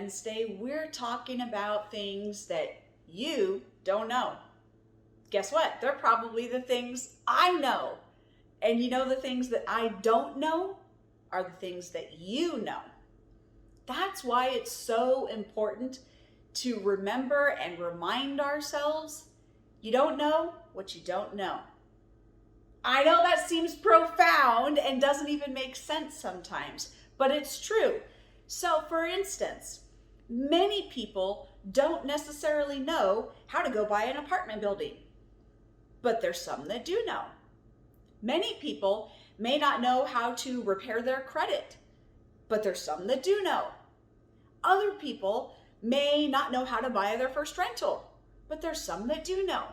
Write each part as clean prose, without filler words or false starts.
Wednesday, we're talking about things that you don't know. Guess what? They're probably the things I know. And you know, the things that I don't know are the things that you know. That's why it's so important to remember and remind ourselves, you don't know what you don't know. I know that seems profound and doesn't even make sense sometimes, but it's true. So for instance, many people don't necessarily know how to go buy an apartment building, but there's some that do know. Many people may not know how to repair their credit, but there's some that do know. Other people may not know how to buy their first rental, but there's some that do know.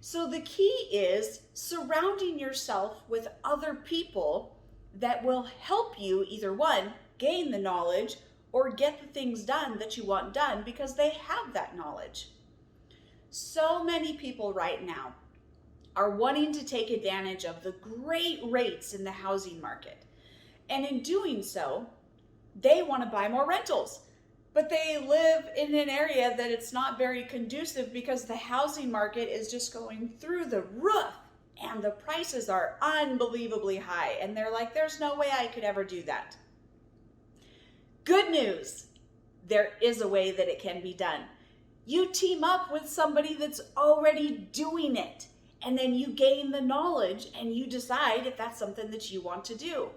So the key is surrounding yourself with other people that will help you either one, gain the knowledge or get the things done that you want done because they have that knowledge. So many people right now are wanting to take advantage of the great rates in the housing market. And in doing so, they want to buy more rentals. But they live in an area that it's not very conducive because the housing market is just going through the roof and the prices are unbelievably high. And they're like, there's no way I could ever do that. Good news, there is a way that it can be done. You team up with somebody that's already doing it, and then you gain the knowledge and you decide if that's something that you want to do.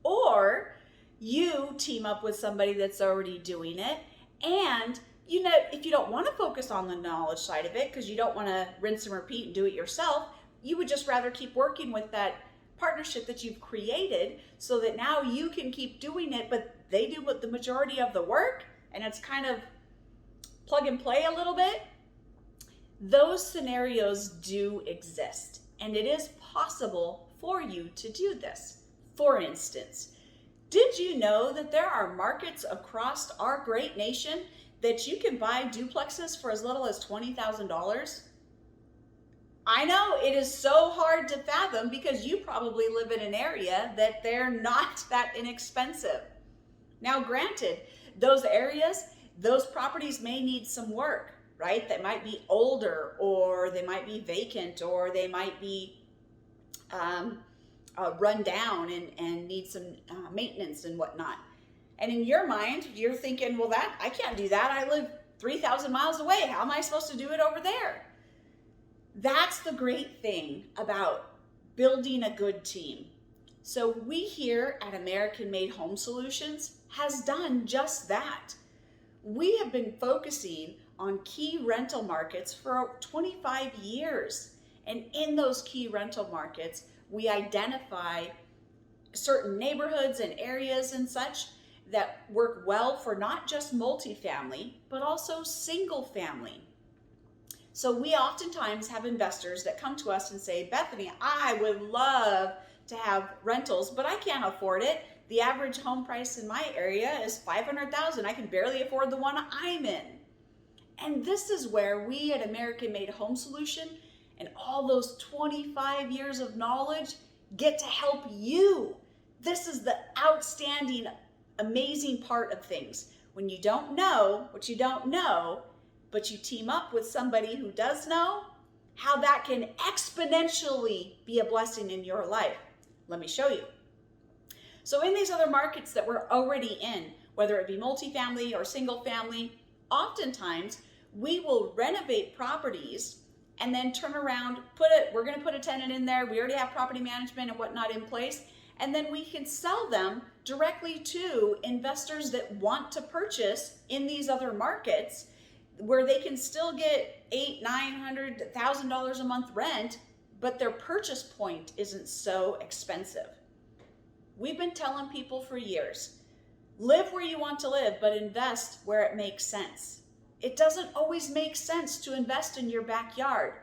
Or you team up with somebody that's already doing it, and you know, if you don't want to focus on the knowledge side of it because you don't want to rinse and repeat and do it yourself, you would just rather keep working with that partnership that you've created so that now you can keep doing it, but they do what the majority of the work and it's kind of plug and play a little bit. Those scenarios do exist, and it is possible for you to do this. For instance, did you know that there are markets across our great nation that you can buy duplexes for as little as $20,000? I know it is so hard to fathom because you probably live in an area that they're not that inexpensive. Now, granted, those areas, those properties may need some work, right? That might be older, or they might be vacant, or they might be run down and need some maintenance and whatnot. And in your mind, you're thinking, well, that I can't do that. I live 3,000 miles away. How am I supposed to do it over there? That's the great thing about building a good team. So we here at American Made Home Solutions has done just that. We have been focusing on key rental markets for 25 years. And in those key rental markets, we identify certain neighborhoods and areas and such that work well for not just multifamily, but also single family. So we oftentimes have investors that come to us and say, Bethany, I would love to have rentals, but I can't afford it. The average home price in my area is $500,000. I can barely afford the one I'm in. And this is where we at American Made Home Solution and all those 25 years of knowledge get to help you. This is the outstanding, amazing part of things. When you don't know what you don't know, but you team up with somebody who does know, how that can exponentially be a blessing in your life. Let me show you. So in these other markets that we're already in, whether it be multifamily or single family, oftentimes we will renovate properties and then turn around, we're gonna put a tenant in there, we already have property management and whatnot in place, and then we can sell them directly to investors that want to purchase in these other markets where they can still get $800,000, $900,000, $1,000 a month rent, but their purchase point isn't so expensive. We've been telling people for years, live where you want to live, but invest where it makes sense. It doesn't always make sense to invest in your backyard,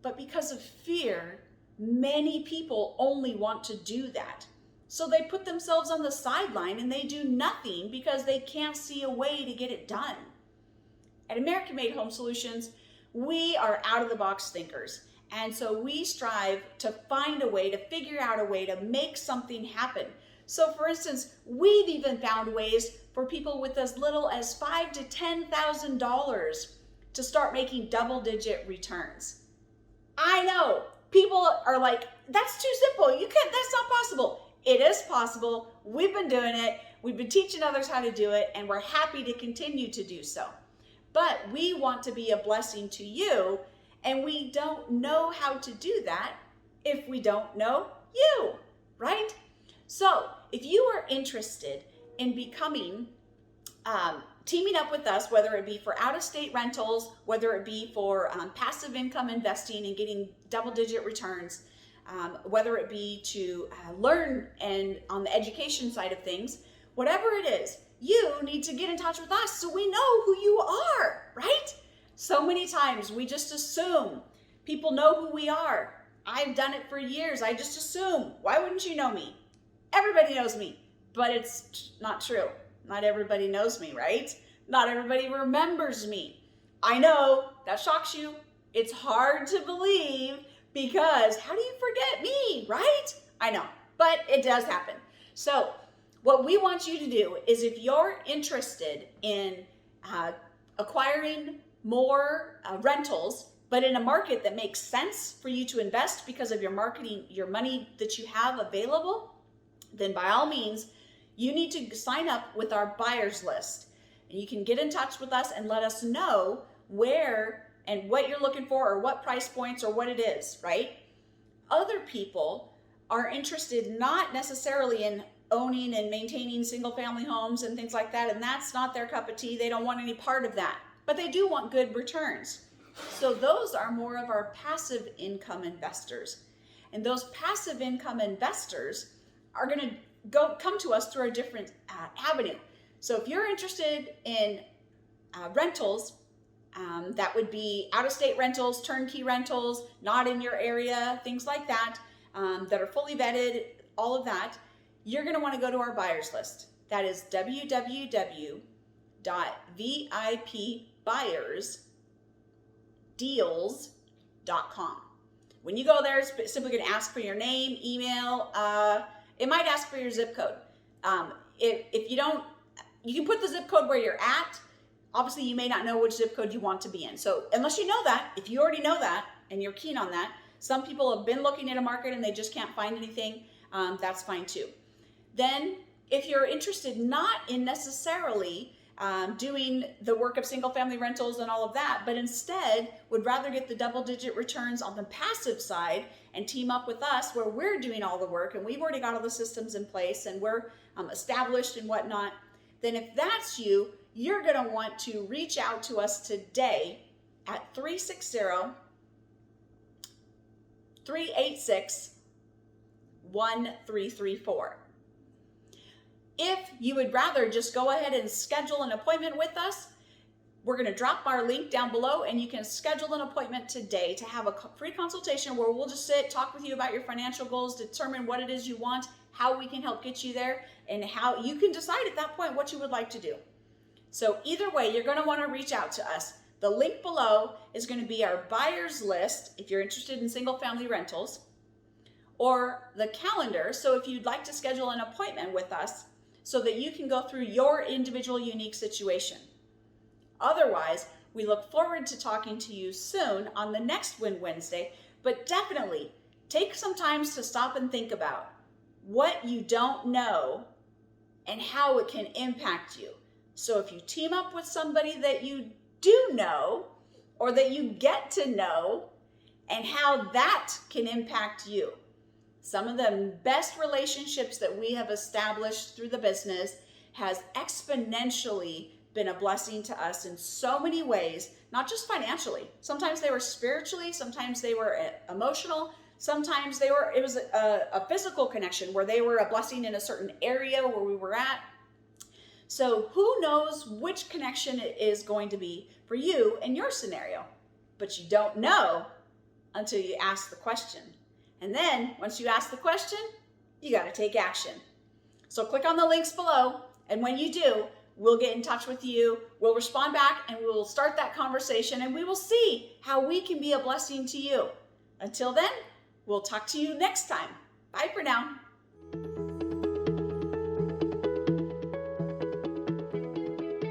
but because of fear, many people only want to do that. So they put themselves on the sideline and they do nothing because they can't see a way to get it done. At American Made Home Solutions, we are out of the box thinkers. And so we strive to find a way, to figure out a way to make something happen. So for instance, we've even found ways for people with as little as $5,000 to $10,000 to start making double-digit returns. I know people are like, that's too simple. That's not possible. It is possible. We've been doing it. We've been teaching others how to do it, and we're happy to continue to do so. But we want to be a blessing to you, and we don't know how to do that if we don't know you, right? So if you are interested in becoming, teaming up with us, whether it be for out-of-state rentals, whether it be for passive income investing and getting double-digit returns, whether it be to learn and on the education side of things, whatever it is, you need to get in touch with us so we know who you are, right? So many times we just assume people know who we are. I've done it for years. I just assume. Why wouldn't you know me? Everybody knows me, but it's not true. Not everybody knows me, right? Not everybody remembers me. I know that shocks you. It's hard to believe because how do you forget me, right? I know, but it does happen. So what we want you to do is if you're interested in acquiring more rentals, but in a market that makes sense for you to invest because of your marketing, your money that you have available, then by all means, you need to sign up with our buyers list. And you can get in touch with us and let us know where and what you're looking for or what price points or what it is, right? Other people are interested not necessarily in owning and maintaining single family homes and things like that, and that's not their cup of tea. They don't want any part of that, but they do want good returns. So those are more of our passive income investors. And those passive income investors are going to come to us through a different avenue. So if you're interested in rentals, that would be out-of-state rentals, turnkey rentals, not in your area, things like that, that are fully vetted, all of that, you're going to want to go to our buyers list. That is www.vipbuyersdeals.com. When you go there, it's simply going to ask for your name, email. It might ask for your zip code. If you don't, you can put the zip code where you're at. Obviously, you may not know which zip code you want to be in. So unless you know that, if you already know that and you're keen on that, some people have been looking at a market and they just can't find anything. That's fine too. Then if you're interested not in necessarily doing the work of single family rentals and all of that, but instead would rather get the double-digit returns on the passive side and team up with us where we're doing all the work and we've already got all the systems in place and we're established and whatnot, then if that's you, you're going to want to reach out to us today at 360-386-1334. If you would rather just go ahead and schedule an appointment with us, we're going to drop our link down below and you can schedule an appointment today to have a free consultation where we'll just sit, talk with you about your financial goals, determine what it is you want, how we can help get you there, and how you can decide at that point what you would like to do. So either way, you're going to want to reach out to us. The link below is going to be our buyers list if you're interested in single family rentals, or the calendar. So if you'd like to schedule an appointment with us so that you can go through your individual unique situation. Otherwise, we look forward to talking to you soon on the next Win Wednesday, but definitely take some time to stop and think about what you don't know and how it can impact you. So if you team up with somebody that you do know or that you get to know and how that can impact you. Some of the best relationships that we have established through the business has exponentially been a blessing to us in so many ways, not just financially. Sometimes they were spiritually, sometimes they were emotional, sometimes it was a physical connection where they were a blessing in a certain area where we were at. So who knows which connection it is going to be for you in your scenario, but you don't know until you ask the question. And then once you ask the question, you got to take action. So click on the links below. And when you do, we'll get in touch with you. We'll respond back and we'll start that conversation and we will see how we can be a blessing to you. Until then, we'll talk to you next time. Bye for now.